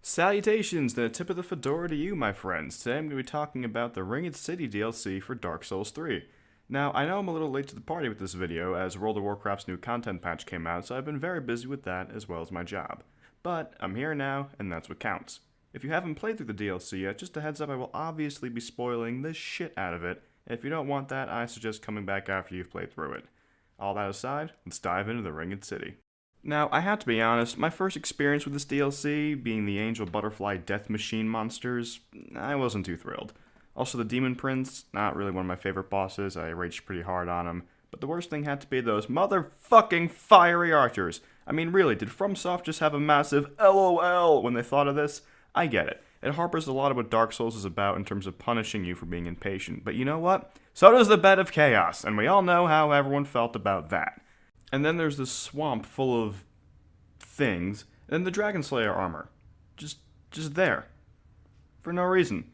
Salutations and a tip of the fedora to you, my friends. Today I'm going to be talking about the Ringed City DLC for Dark Souls 3. Now, I know I'm a little late to the party with this video, as World of Warcraft's new content patch came out, so I've been very busy with that as well as my job. But I'm here now, and that's what counts. If you haven't played through the DLC yet, just a heads up, I will obviously be spoiling the shit out of it, and if you don't want that, I suggest coming back after you've played through it. All that aside, let's dive into the Ringed City. Now, I have to be honest, my first experience with this DLC, being the Angel Butterfly Death Machine monsters, I wasn't too thrilled. Also, the Demon Prince, not really one of my favorite bosses, I raged pretty hard on him. But the worst thing had to be those motherfucking fiery archers. I mean, really, did FromSoft just have a massive LOL when they thought of this? I get it. It harpers a lot of what Dark Souls is about in terms of punishing you for being impatient. But you know what? So does the Bed of Chaos, and we all know how everyone felt about that. And then there's this swamp full of things, and the Dragon Slayer armor. Just there. For no reason.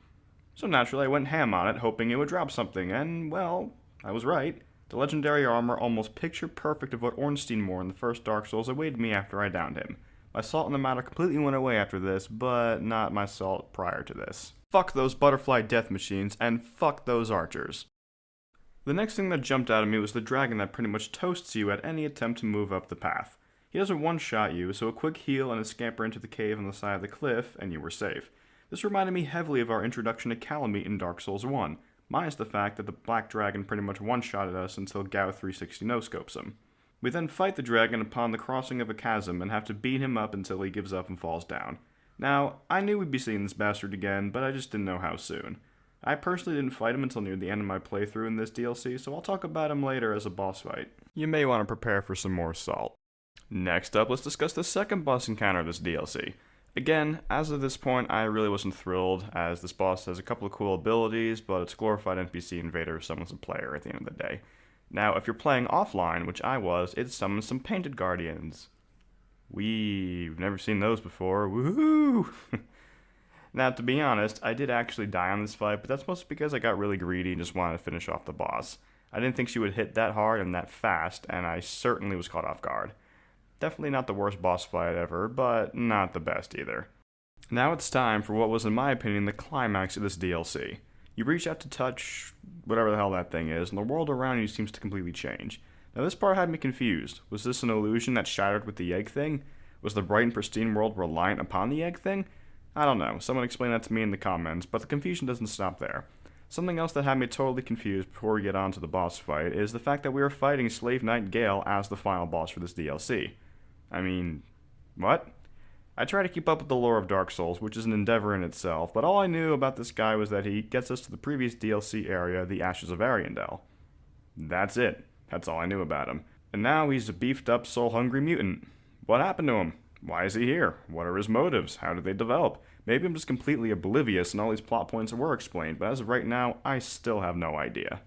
So naturally I went ham on it, hoping it would drop something, and, well, I was right. The legendary armor, almost picture perfect of what Ornstein wore in the first Dark Souls, awaited me after I downed him. My salt in the matter completely went away after this, but not my salt prior to this. Fuck those butterfly death machines, and fuck those archers. The next thing that jumped out at me was the dragon that pretty much toasts you at any attempt to move up the path. He doesn't one-shot you, so a quick heal and a scamper into the cave on the side of the cliff, and you were safe. This reminded me heavily of our introduction to Calamite in Dark Souls 1, minus the fact that the black dragon pretty much one-shotted us until Gao 360 no-scopes him. We then fight the dragon upon the crossing of a chasm and have to beat him up until he gives up and falls down. Now, I knew we'd be seeing this bastard again, but I just didn't know how soon. I personally didn't fight him until near the end of my playthrough in this DLC, so I'll talk about him later as a boss fight. You may want to prepare for some more salt. Next up, let's discuss the second boss encounter of this DLC. Again, as of this point, I really wasn't thrilled, as this boss has a couple of cool abilities, but it's a glorified NPC invader who summons a player at the end of the day. Now, if you're playing offline, which I was, it summons some painted guardians. We've never seen those before, woohoo! Now, to be honest, I did actually die on this fight, but that's mostly because I got really greedy and just wanted to finish off the boss. I didn't think she would hit that hard and that fast, and I certainly was caught off guard. Definitely not the worst boss fight ever, but not the best either. Now it's time for what was, in my opinion, the climax of this DLC. You reach out to touch whatever the hell that thing is, and the world around you seems to completely change. Now this part had me confused. Was this an illusion that shattered with the egg thing? Was the bright and pristine world reliant upon the egg thing? I don't know, someone explain that to me in the comments, but the confusion doesn't stop there. Something else that had me totally confused before we get on to the boss fight is the fact that we are fighting Slave Knight Gale as the final boss for this DLC. I mean, what? I try to keep up with the lore of Dark Souls, which is an endeavor in itself, but all I knew about this guy was that he gets us to the previous DLC area, the Ashes of Ariandel. That's it. That's all I knew about him. And now he's a beefed up, soul-hungry mutant. What happened to him? Why is he here? What are his motives? How did they develop? Maybe I'm just completely oblivious and all these plot points were explained, but as of right now, I still have no idea.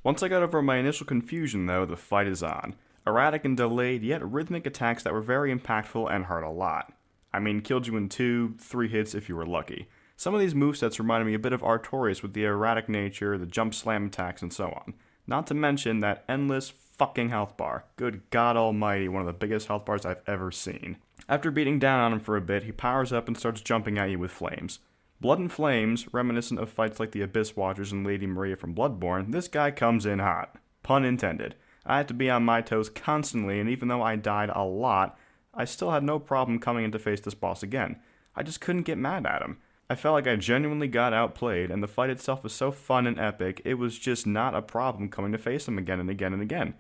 Once I got over my initial confusion, though, the fight is on. Erratic and delayed, yet rhythmic attacks that were very impactful and hurt a lot. I mean, killed you in 2-3 hits if you were lucky. Some of these movesets reminded me a bit of Artorias with the erratic nature, the jump slam attacks, and so on. Not to mention that endless fucking health bar. Good God almighty, one of the biggest health bars I've ever seen. After beating down on him for a bit, he powers up and starts jumping at you with flames. Blood and flames, reminiscent of fights like the Abyss Watchers and Lady Maria from Bloodborne, this guy comes in hot. Pun intended. I had to be on my toes constantly, and even though I died a lot, I still had no problem coming in to face this boss again. I just couldn't get mad at him. I felt like I genuinely got outplayed, and the fight itself was so fun and epic, it was just not a problem coming to face him again and again and again.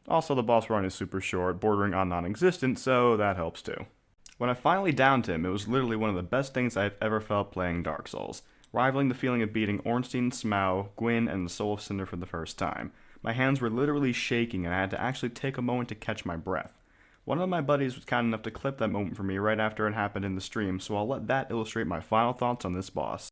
Also, the boss run is super short, bordering on non-existent, so that helps too. When I finally downed him, it was literally one of the best things I've ever felt playing Dark Souls, rivaling the feeling of beating Ornstein, Smough, Gwyn, and the Soul of Cinder for the first time. My hands were literally shaking, and I had to actually take a moment to catch my breath. One of my buddies was kind enough to clip that moment for me right after it happened in the stream, so I'll let that illustrate my final thoughts on this boss.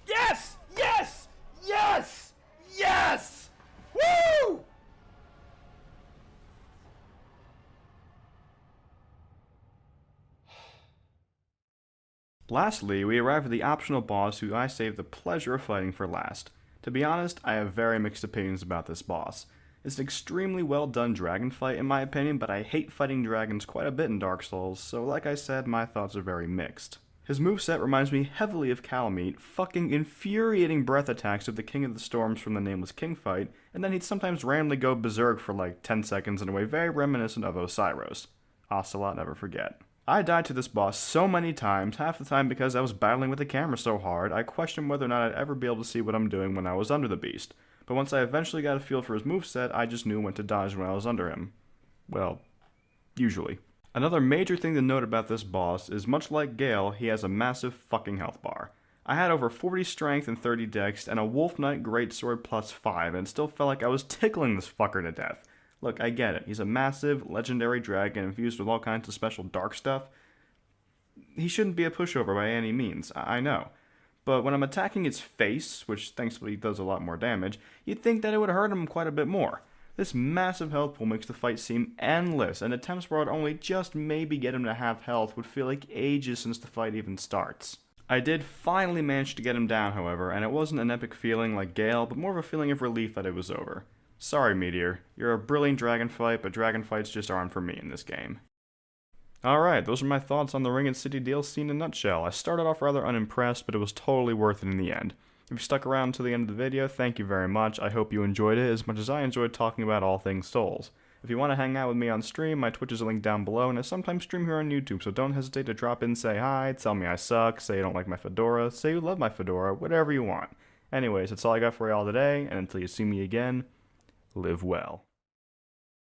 Yes! Yes! Yes! Yes! Woo! Lastly, we arrive at the optional boss who I saved the pleasure of fighting for last. To be honest, I have very mixed opinions about this boss. It's an extremely well done dragon fight in my opinion, but I hate fighting dragons quite a bit in Dark Souls, so like I said, my thoughts are very mixed. His moveset reminds me heavily of Calamite, fucking infuriating breath attacks of the King of the Storms from the Nameless King fight, and then he'd sometimes randomly go berserk for like 10 seconds in a way very reminiscent of Osiris. Ocelot never forget. I died to this boss so many times, half the time because I was battling with the camera so hard, I questioned whether or not I'd ever be able to see what I'm doing when I was under the beast. But once I eventually got a feel for his moveset, I just knew when to dodge when I was under him. Well, usually. Another major thing to note about this boss is much like Gale, he has a massive fucking health bar. I had over 40 strength and 30 dex and a Wolf Knight Greatsword plus 5 and still felt like I was tickling this fucker to death. Look, I get it. He's a massive, legendary dragon infused with all kinds of special dark stuff. He shouldn't be a pushover by any means, I know. But when I'm attacking its face, which thankfully does a lot more damage, you'd think that it would hurt him quite a bit more. This massive health pool makes the fight seem endless, and attempts where I'd only just maybe get him to half health would feel like ages since the fight even starts. I did finally manage to get him down, however, and it wasn't an epic feeling like Gale, but more of a feeling of relief that it was over. Sorry, Meteor. You're a brilliant dragon fight, but dragon fights just aren't for me in this game. Alright, those are my thoughts on the Ring and City DLC in a nutshell. I started off rather unimpressed, but it was totally worth it in the end. If you stuck around to the end of the video, thank you very much. I hope you enjoyed it as much as I enjoyed talking about all things Souls. If you want to hang out with me on stream, my Twitch is linked down below, and I sometimes stream here on YouTube, so don't hesitate to drop in, say hi, tell me I suck, say you don't like my fedora, say you love my fedora, whatever you want. Anyways, that's all I got for y'all today, and until you see me again, live well.